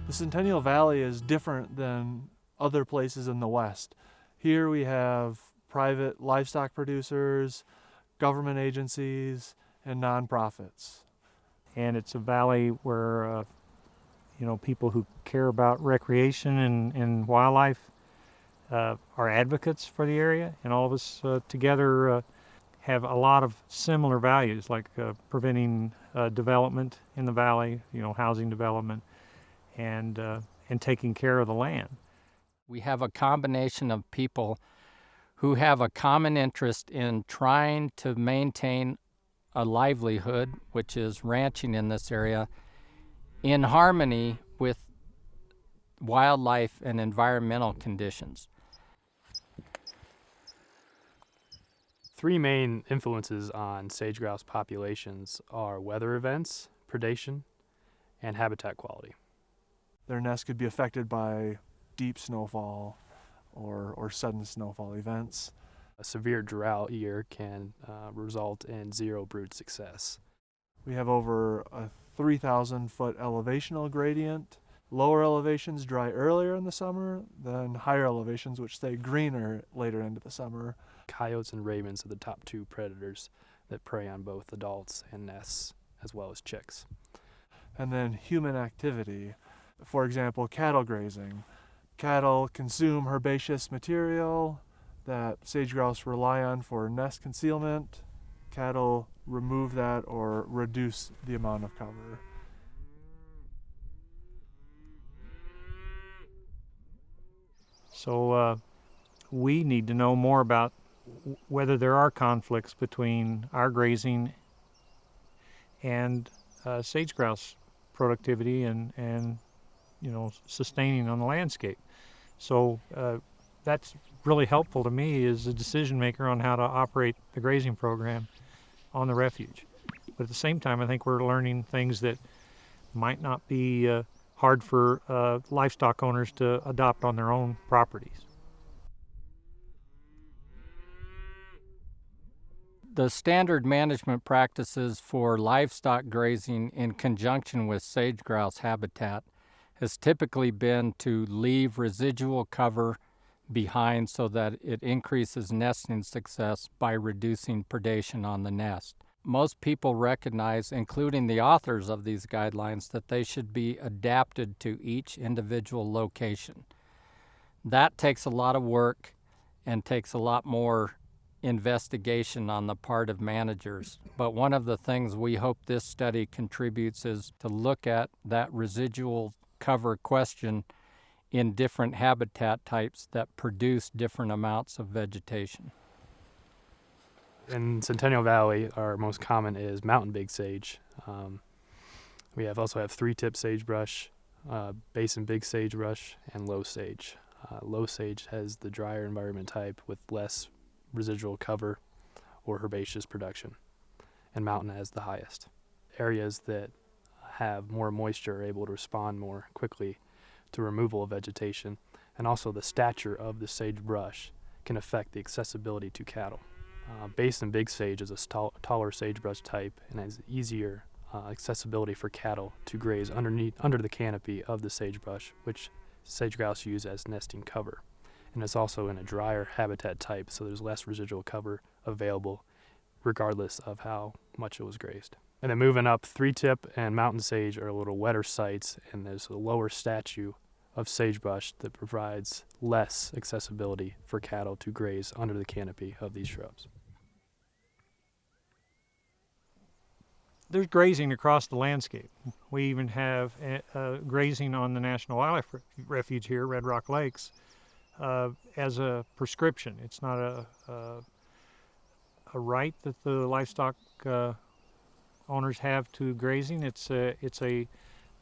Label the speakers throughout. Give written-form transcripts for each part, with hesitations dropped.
Speaker 1: The Centennial Valley is different than other places in the West. Here we have private livestock producers, government agencies, and nonprofits.
Speaker 2: And it's a valley where people who care about recreation and wildlife are advocates for the area, and all of us together have a lot of similar values, like preventing development in the valley, housing development, and taking care of the land.
Speaker 3: We have a combination of people who have a common interest in trying to maintain a livelihood, which is ranching in this area, in harmony with wildlife and environmental conditions.
Speaker 4: Three main influences on sage-grouse populations are weather events, predation, and habitat quality.
Speaker 1: Their nests could be affected by deep snowfall or sudden snowfall events.
Speaker 4: A severe drought year can result in zero brood success.
Speaker 1: We have over a 3,000 foot elevational gradient. Lower elevations dry earlier in the summer than higher elevations, which stay greener later into the summer.
Speaker 4: Coyotes and ravens are the top two predators that prey on both adults and nests, as well as chicks.
Speaker 1: And then human activity. For example, cattle grazing. Cattle consume herbaceous material that sage-grouse rely on for nest concealment. Cattle remove that or reduce the amount of cover.
Speaker 2: So we need to know more about whether there are conflicts between our grazing and sage-grouse productivity and sustaining on the landscape. So that's really helpful to me as a decision maker on how to operate the grazing program on the refuge. But at the same time, I think we're learning things that might not be hard for livestock owners to adopt on their own properties.
Speaker 3: The standard management practices for livestock grazing in conjunction with sage-grouse habitat has typically been to leave residual cover behind so that it increases nesting success by reducing predation on the nest. Most people recognize, including the authors of these guidelines, that they should be adapted to each individual location. That takes a lot of work and takes a lot more investigation on the part of managers. But one of the things we hope this study contributes is to look at that residual cover question in different habitat types that produce different amounts of vegetation.
Speaker 4: In Centennial Valley, our most common is mountain big sage. We also have three-tip sagebrush, basin big sagebrush, and low sage. Low sage has the drier environment type with less residual cover or herbaceous production, and mountain has the highest. Areas that have more moisture are able to respond more quickly to removal of vegetation, and also the stature of the sagebrush can affect the accessibility to cattle. Basin big sage is a taller sagebrush type and has easier accessibility for cattle to graze under the canopy of the sagebrush, which sage-grouse use as nesting cover. And it's also in a drier habitat type, so there's less residual cover available regardless of how much it was grazed. And then moving up, three-tip and mountain sage are a little wetter sites, and there's a lower stature of sagebrush that provides less accessibility for cattle to graze under the canopy of these shrubs.
Speaker 2: There's grazing across the landscape. We even have grazing on the National Wildlife Refuge here, Red Rock Lakes, as a prescription. It's not a right that the livestock owners have to grazing. It's a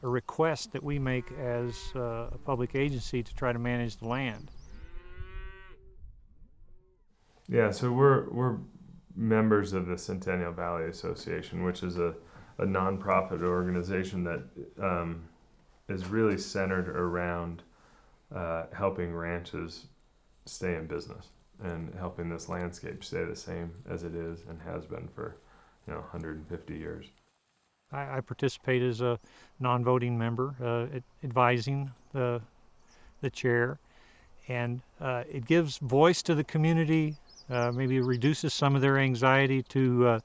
Speaker 2: request that we make as a public agency to try to manage the land.
Speaker 5: Yeah, so we're members of the Centennial Valley Association, which is a nonprofit organization that is really centered around helping ranches stay in business and helping this landscape stay the same as it is and has been for 150 years.
Speaker 2: I participate as a non-voting member, advising the chair, and it gives voice to the community. Maybe reduces some of their anxiety to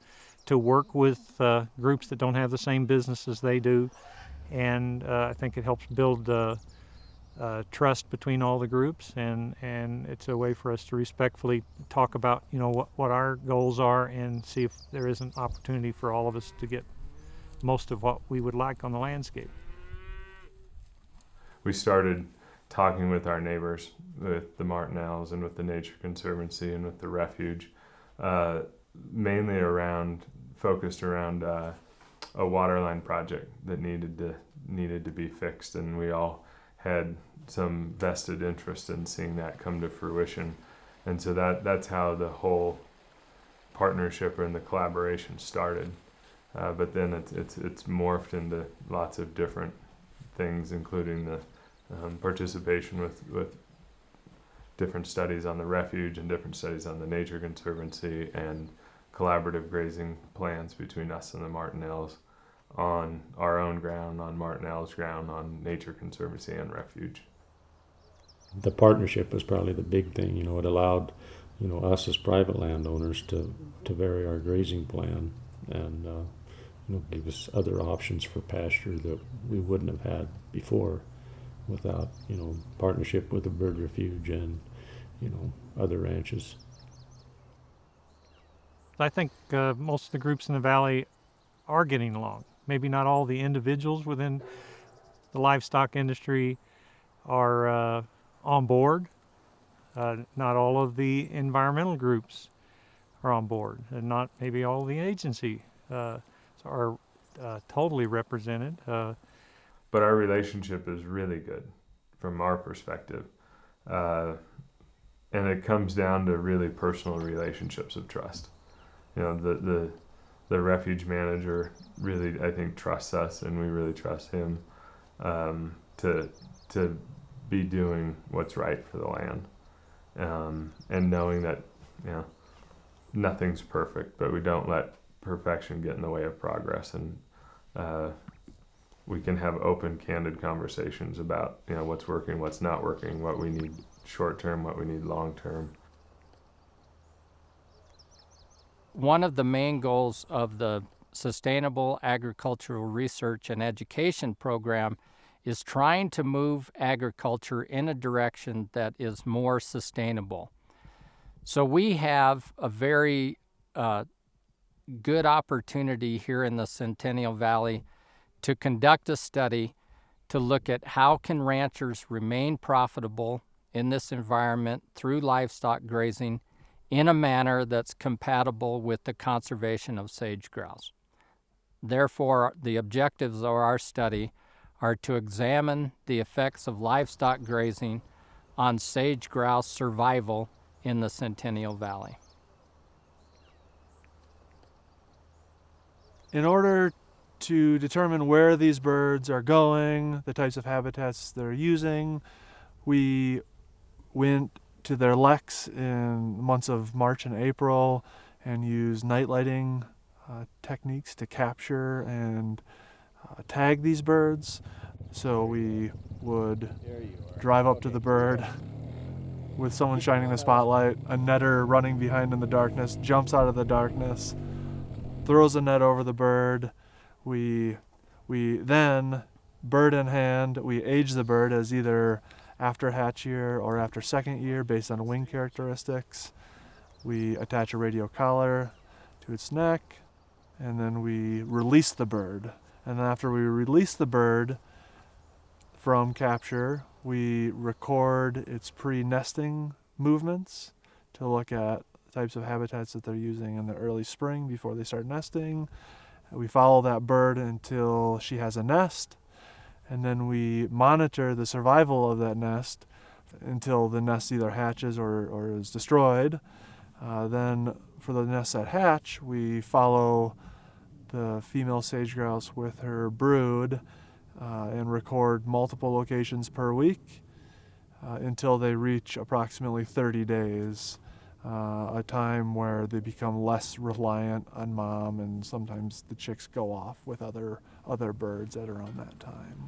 Speaker 2: work with groups that don't have the same business as they do, and I think it helps build trust between all the groups, and it's a way for us to respectfully talk about what our goals are and see if there is an opportunity for all of us to get most of what we would like on the landscape.
Speaker 5: We started talking with our neighbors, with the Martinells and with the Nature Conservancy and with the Refuge, mainly focused around a waterline project that needed to be fixed, and we all had some vested interest in seeing that come to fruition, and so that's how the whole partnership and the collaboration started. But then it's morphed into lots of different things, including the participation with different studies on the Refuge and different studies on the Nature Conservancy, and collaborative grazing plans between us and the Martinells on our own ground, on Martinell's ground, on Nature Conservancy and Refuge.
Speaker 6: The partnership was probably the big thing. It allowed us as private landowners to vary our grazing plan and give us other options for pasture that we wouldn't have had before without partnership with the bird refuge and other ranches.
Speaker 2: I think most of the groups in the valley are getting along. Maybe not all the individuals within the livestock industry are on board. Not all of the environmental groups are on board, and not maybe all the agency are totally represented.
Speaker 5: But our relationship is really good from our perspective. And it comes down to really personal relationships of trust. The refuge manager really, I think, trusts us, and we really trust him to be doing what's right for the land, and knowing that nothing's perfect, but we don't let perfection get in the way of progress, and we can have open, candid conversations about what's working, what's not working, what we need short term, what we need long term.
Speaker 3: One of the main goals of the Sustainable Agricultural Research and Education Program is trying to move agriculture in a direction that is more sustainable. So we have a very good opportunity here in the Centennial Valley to conduct a study to look at how can ranchers remain profitable in this environment through livestock grazing in a manner that's compatible with the conservation of sage-grouse. Therefore, the objectives of our study are to examine the effects of livestock grazing on sage-grouse survival in the Centennial Valley.
Speaker 1: In order to determine where these birds are going, the types of habitats they're using, we went to their leks in months of March and April and used night lighting techniques to capture and tag these birds. So we would drive up to the bird with someone shining the spotlight, a netter running behind in the darkness, jumps out of the darkness, throws a net over the bird. We then, bird in hand, we age the bird as either after hatch year or after second year based on wing characteristics. We attach a radio collar to its neck, and then we release the bird. And then after we release the bird from capture, we record its pre-nesting movements to look at the types of habitats that they're using in the early spring before they start nesting. We follow that bird until she has a nest, and then we monitor the survival of that nest until the nest either hatches or is destroyed. Then for the nests that hatch, we follow the female sage-grouse with her brood and record multiple locations per week until they reach approximately 30 days. a time where they become less reliant on mom, and sometimes the chicks go off with other birds at around that time.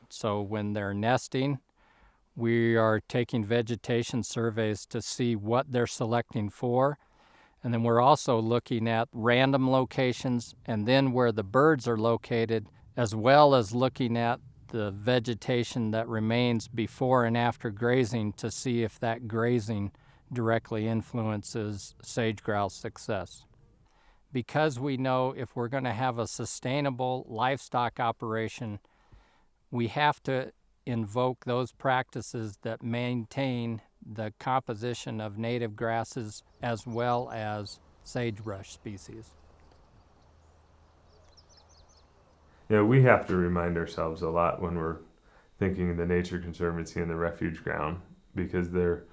Speaker 3: So when they're nesting, we are taking vegetation surveys to see what they're selecting for. And then we're also looking at random locations and then where the birds are located, as well as looking at the vegetation that remains before and after grazing to see if that grazing directly influences sage-grouse success. Because we know if we're going to have a sustainable livestock operation, we have to invoke those practices that maintain the composition of native grasses as well as sagebrush species.
Speaker 5: Yeah, we have to remind ourselves a lot when we're thinking the Nature Conservancy and the refuge ground, because their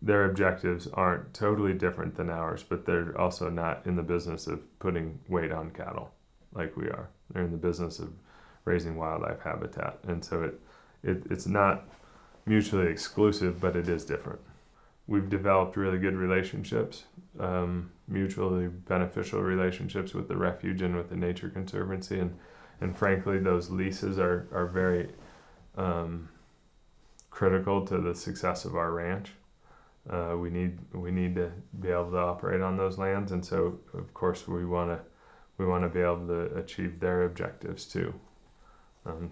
Speaker 5: objectives aren't totally different than ours, but they're also not in the business of putting weight on cattle like we are. They're in the business of raising wildlife habitat, and so it's not mutually exclusive, but it is different. We've developed really good relationships, mutually beneficial relationships with the refuge and with the Nature Conservancy, and frankly, those leases are very critical to the success of our ranch. We need to be able to operate on those lands, and so of course we want to be able to achieve their objectives too.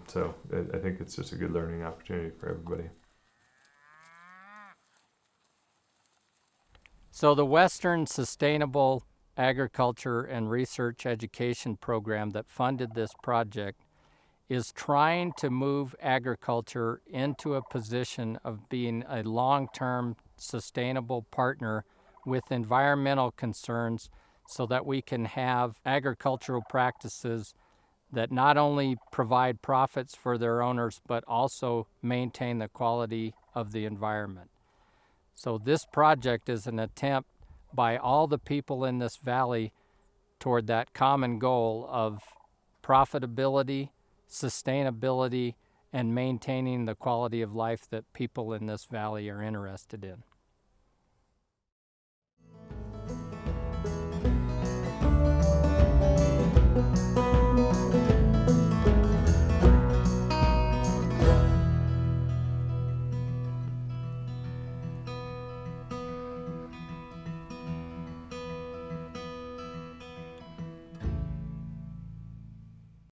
Speaker 5: So I think it's just a good learning opportunity for everybody.
Speaker 3: So the Western Sustainable Agriculture and Research Education Program that funded this project is trying to move agriculture into a position of being a long-term sustainable partner with environmental concerns so that we can have agricultural practices that not only provide profits for their owners but also maintain the quality of the environment. So this project is an attempt by all the people in this valley toward that common goal of profitability, sustainability, and maintaining the quality of life that people in this valley are interested in.